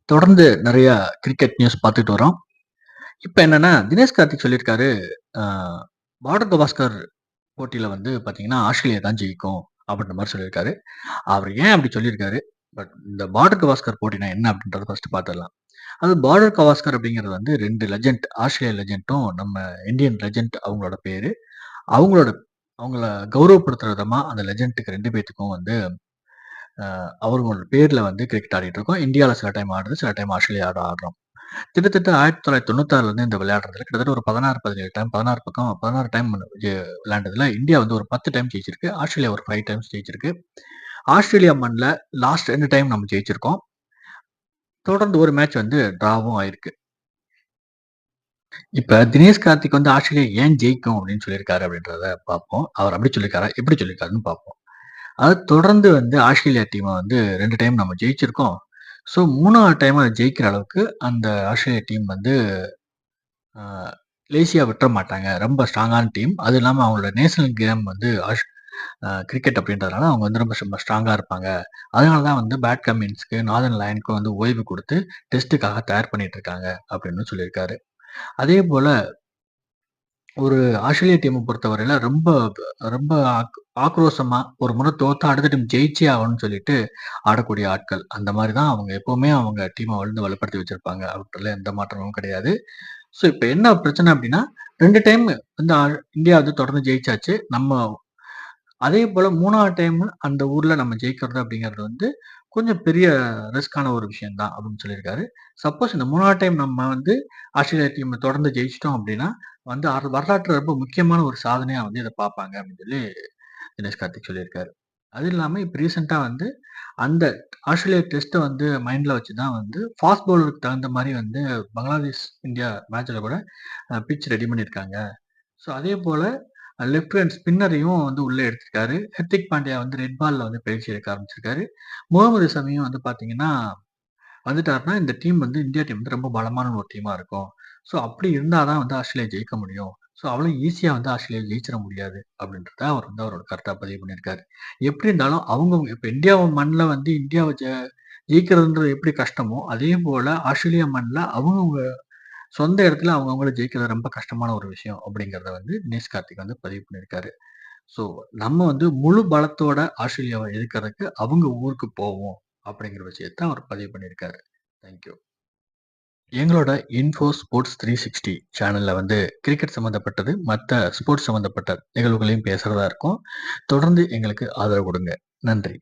தொடர்ந்து நெறைய cricket news பார்த்துட்டு வரோம். இப்ப என்னன்னா, தினேஷ் கார்த்திக் சொல்லியிருக்காரு, அ பார்டர் கவாஸ்கர் போட்டியில வந்து பார்த்தீங்கன்னா, ஆஸ்திரேலியா தான் ஜெயிக்கும் அப்படின்ற மாரி சொல்லியிருக்காரு. அவரு ஏன் அப்படி சொல்லியிருக்காரு? பட் இந்த பார்டர் கவாஸ்கர் போட்டினா என்ன அப்படின்றத ஃபர்ஸ்ட் பார்த்துடலாம். அது பார்டர் கவாஸ்கர் அப்படிங்கிறது வந்து 2 லெஜண்ட் ஆஸ்திரேலியா லெஜண்ட்டும், நம்ம இந்தியன் லெஜண்ட் அவங்களோட பேரு. அவங்களோட அவங்கள கௌரவப்படுத்துற விதமா அந்த லெஜண்ட்க்கு 2 பேத்துக்கும் வந்து அவங்களோட பேர்ல வந்து கிரிக்கெட் ஆடிட்டு இருக்கோம். இந்தியால சில டைம் ஆடுது, சில டைம் ஆஸ்திரேலியாவோட ஆடுறோம். கிட்டத்தட்ட 1996லேருந்து இந்த விளையாடுறதுல கிட்டத்தட்ட ஒரு 16, 17 டைம் 16 டைம் விளையாண்டதுல இந்தியா வந்து ஒரு 10 டைம் ஜெயிச்சிருக்கு. ஆஸ்திரேலியா ஒரு 5 டைம்ஸ் ஜெயிச்சிருக்கு. ஆஸ்திரேலியா மண்ல லாஸ்ட் 2 டைம் நம்ம ஜெயிச்சிருக்கோம். தொடர்ந்து ஒரு மேட்ச் வந்து டிராவும் ஆயிருக்கு. இப்ப தினேஷ் கார்த்திக் வந்து ஆஸ்திரேலியா ஏன் ஜெயிக்கும் அப்படின்னு சொல்லியிருக்காரு அப்படின்றத பார்ப்போம். அவர் அப்படி சொல்லியிருக்காரா? எப்படி சொல்லியிருக்காருன்னு பார்ப்போம். அதாவது தொடர்ந்து வந்து ஆஸ்திரேலியா டீம வந்து 2 டைம் நம்ம ஜெயிச்சிருக்கோம். ஸோ 3வது டைம் அத ஜெயிக்கிற அளவுக்கு அந்த ஆஸ்திரேலியா டீம் வந்து அ லேசியா விட்டுற மாட்டாங்க. ரொம்ப ஸ்ட்ராங்கான டீம். அதுவும் இல்லாம அவங்களோட நேஷனல் கேம் வந்து கிரிக்கெட் அப்படின்றதுனால அவங்க வந்து ரொம்ப ஸ்ட்ராங்கா இருப்பாங்க. அதனால தான் வந்து பேட் கமின்ஸ்க்கு, நார்தர்ன் லயன்ஸ்க்கும் வந்து ஓய்வு குடுத்து டெஸ்ட்டுக்காக தயார் பண்ணிட்டு இருக்காங்க அப்படின்னு சொல்லியிருக்காரு. அதேபோல ஒரு ஆஸ்திரேலியா டீம பொறுத்தவரையில ரொம்ப ரொம்ப ஆக்ரோஷமா ஒரு முறை தோத்தா அடுத்த டீம் ஜெயிச்சே ஆகணும்னு சொல்லிட்டு ஆடக்கூடிய ஆட்கள். அந்த மாரி தான் அவங்க எப்பவுமே அவங்க டீம வந்து வலுப்படுத்தி வச்சிருப்பாங்க. அவற்றில எந்த மாற்றமும் கிடையாது. ஸோ இப்ப என்ன பிரச்சனை அப்டின்னா, 2 டைம் வந்து இந்தியா வந்து தொடர்ந்து ஜெயிச்சாச்சு. நம்ம அதேபோல 3வது டைம் அந்த ஊர்ல நம்ம ஜெயிக்கிறது அப்படிங்கிறது வந்து கொஞ்சம் பெரிய ரிஸ்க்கான ஒரு விஷயம் தான் அப்படின்னு சொல்லியிருக்காரு. சப்போஸ் இந்த 3வது டைம் நம்ம வந்து ஆஸ்திரேலியா டீம் தொடர்ந்து ஜெயிச்சுட்டோம் அப்படின்னா, வந்து வரலாற்றுல ரொம்ப முக்கியமான ஒரு சாதனையா வந்து இத பார்ப்பாங்க அப்படின்னு சொல்லி தினேஷ் கார்த்திக் சொல்லியிருக்காரு. அது இல்லாம இப்ப ரீசென்ட்டா வந்து அந்த ஆஸ்திரேலியா டெஸ்ட்ட வந்து மைண்ட்ல வச்சு தான் வந்து ஃபாஸ்ட் பவுலருக்கு தகுந்த மாரி வந்து பங்களாதேஷ், இந்தியா மேட்ச்ல கூட பிட்ச் ரெடி பண்ணியிருக்காங்க. ஸோ அதேபோல லெஃப்ட் ஹேண்ட் ஸ்பின்னரையும் வந்து உள்ள எடுத்திருக்காரு. ஹர்திக் பாண்டியா வந்து ரெட் பால்ல வந்து பயிற்சி எடுக்க ஆரம்பிச்சிருக்காரு. முகமது ஷமியும் வந்து பார்த்தீங்கன்னா, வந்துட்டாருன்னா இந்த டீம் வந்து இந்தியா டீம் வந்து ரொம்ப பலமான ஒரு டீமா இருக்கும். ஸோ அப்படி இருந்தா தான் வந்து ஆஸ்திரேலியா ஜெயிக்க முடியும். ஸோ அவ்வளோ ஈஸியா வந்து ஆஸ்திரேலியா ஜெயிச்சிட முடியாது அப்படின்றத அவர் வந்து அவரோட கருத்தா பதிவு பண்ணியிருக்காரு. எப்படி இருந்தாலும் அவங்கவங்க இப்ப இந்தியா மண்ல வந்து இந்தியாவ ஜெயிக்கிறதுன்றது எப்படி கஷ்டமோ, அதே போல ஆஸ்திரேலியா மண்ல அவங்கவங்க சொந்த இடத்துல அவங்கவங்கள ஜெயிக்கிறது ரொம்ப கஷ்டமான ஒரு விஷயம் அப்படிங்கிறத வந்து தினேஷ் கார்த்திக் வந்து பதிவு பண்ணியிருக்காரு. ஸோ நம்ம வந்து முழு பலத்தோட ஆஸ்திரேலியாவ எதிர்க்கிறதுக்கு அவங்க ஊருக்கு போவோம் அப்படிங்கிற விஷயத்த அவர் பதிவு பண்ணியிருக்காரு. Thank you. எங்களோட இன்ஃபோ ஸ்போர்ட்ஸ் 360 சேனல்ல வந்து கிரிக்கெட் சம்மந்தப்பட்டது, மத்த ஸ்போர்ட்ஸ் சம்மந்தப்பட்ட நிகழ்வுகளையும் பேசுறதா இருக்கோம். தொடர்ந்து எங்களுக்கு ஆதரவு கொடுங்க. நன்றி.